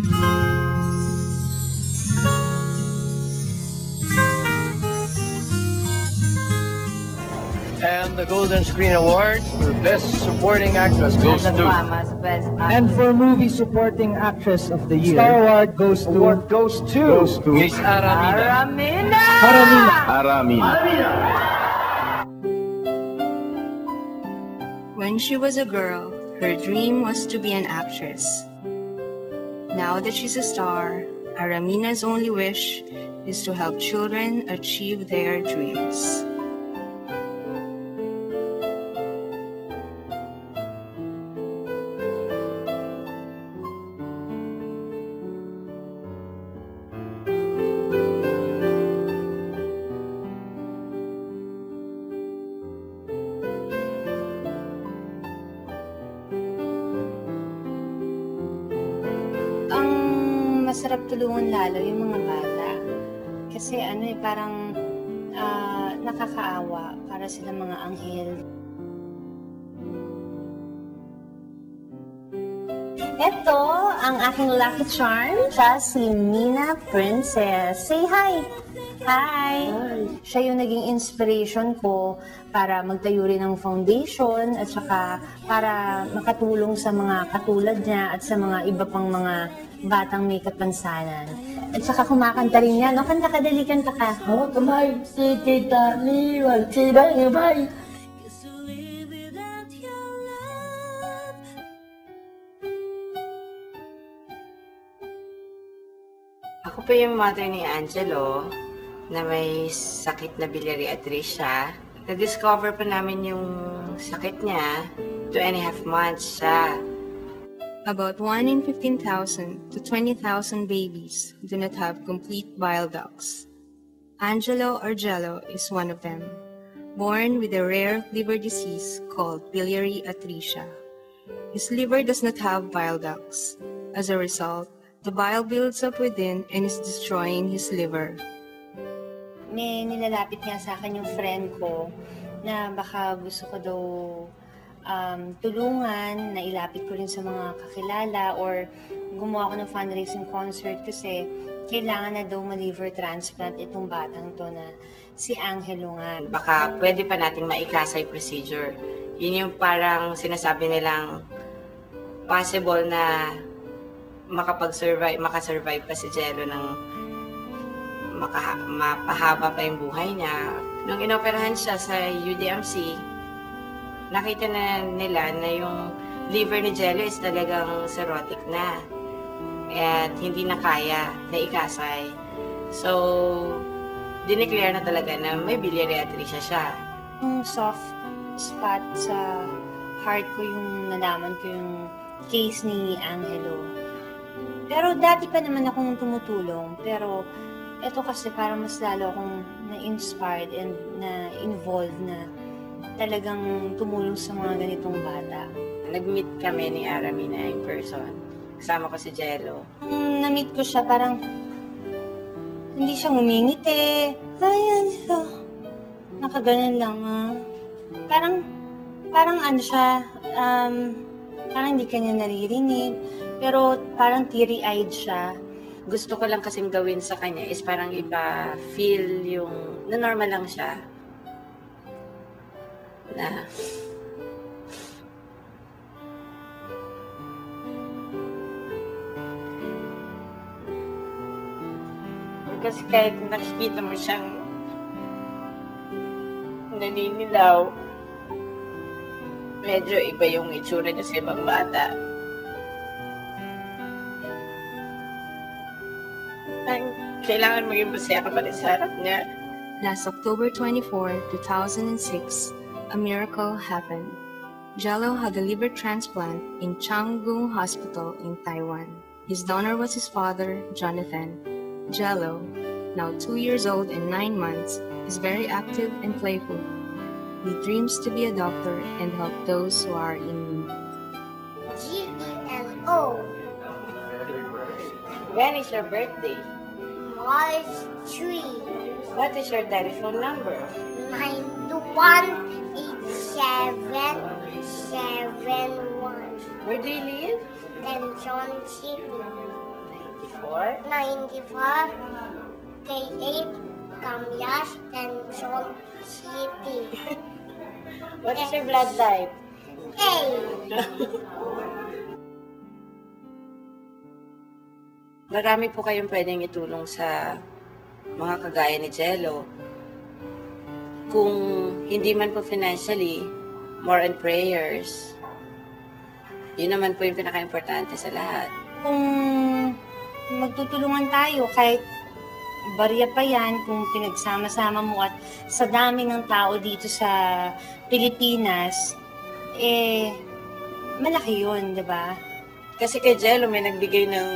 And the Golden Screen Award for Best Supporting Actress goes to... And for Movie Supporting Actress of the Year, Star Award goes to Miss Aramina. Aramina. When she was a girl, her dream was to be an actress. Now that she's a star, Aramina's only wish is to help children achieve their dreams. Masarap tulungan lalo yung mga bata. Kasi parang nakakaawa para sila mga anghel. Ito ang aking lucky charm. Siya si Mina Princess. Say hi! Hi! Siya yung naging inspiration ko para magtayo rin ng foundation at saka para makatulong sa mga katulad niya at sa mga iba pang mga batang may kapansanan. At saka kumakanta rin niya, no? Kanta ka, dali, kanta ka. Oh, kamay, si Tita Liwan, si Bay. Ako po yung mother ni Angelo na may sakit na biliary atresia. Na-discover pa namin yung sakit niya 2.5 months siya. About 1 in 15,000 to 20,000 babies do not have complete bile ducts. Angelo Argelo is one of them, born with a rare liver disease called biliary atresia. His liver does not have bile ducts. As a result, the bile builds up within and is destroying his liver. May nilalapit nga sa akin yung friend ko na baka gusto ko daw tulungan, na ilapit ko rin sa mga kakilala or gumawa ko ng fundraising concert kasi kailangan na daw ma-liver transplant itong batang to na si Angelo nga. Baka pwede pa nating maikasay procedure. Yun yung parang sinasabi nilang possible na makasurvive pa si Jello ng mapahaba pa yung buhay niya. Nung inoperahan siya sa UDMC, nakita na nila na yung liver ni Jello is talagang cirrhotic na at hindi na kaya na ikasay. So, dineclare na talaga na may biliary atresia siya. Yung soft spot sa heart ko yung nalaman ko yung case ni Angelo. Pero dati pa naman akong tumutulong, pero ito kasi parang mas lalo akong na-inspired and na-involved na talagang tumulong sa mga ganitong bata. Nag-meet kami ni Aramina in person. Kasama ko si Jello. Na-meet ko siya, parang hindi siya ngumingiti. Ayan siya. Nakaganan lang, Parang ano siya, parang hindi kanya naririnig. Pero parang teary-eyed siya. Gusto ko lang kasing gawin sa kanya is parang ipa-feel yung na normal lang siya. Na kasi kahit nakikita mo siyang naninilaw, medyo iba yung itsura niya sa ibang bata. Kailangan maging masaya ka pa rin sa harap niya. Last October 24, 2006, a miracle happened. Jello had a liver transplant in Changgung Hospital in Taiwan. His donor was his father, Jonathan. Jello, now 2 years old and 9 months, is very active and playful. He dreams to be a doctor and help those who are in need. G-E-L-O. When is your birthday? March 3. What is your telephone number? 9218771. Where do you live? Then John City. 94? 94, K8, Camyas, Quezon City. What is your blood type? Hey! Marami po kayong pwedeng itulong sa mga kagaya ni Jello. Kung hindi man po financially, more on prayers. Yun naman po yung pinaka-importante sa lahat. Kung magtutulungan tayo, kahit barya pa yan, kung pinagsama-sama mo at sa dami ng tao dito sa Pilipinas, malaki yun, di ba? Kasi kay Jello, may nagbigay ng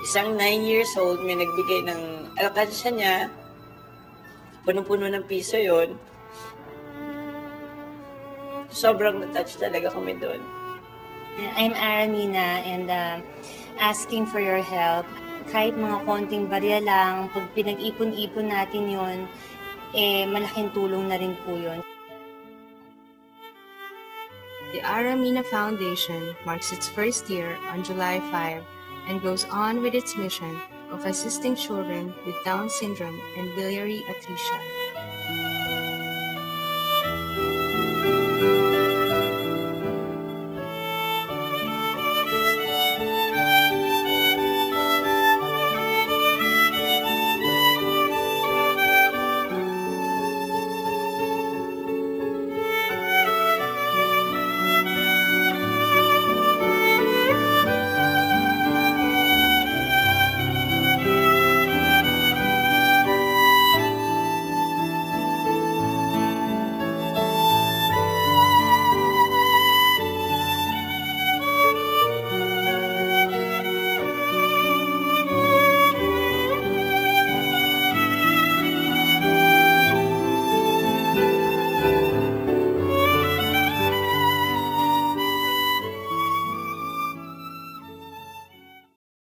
isang 9 years old, may nagbigay ng alkansya niya. Punong-puno ng piso yon. Sobrang na-touch talaga kami doon. I'm Aramina and asking for your help. Kahit mga konting barya lang, pag pinag-ipon-ipon natin yon, malaking tulong na rin po yun. The Aramina Foundation marks its first year on July 5 and goes on with its mission of assisting children with Down syndrome and biliary atresia.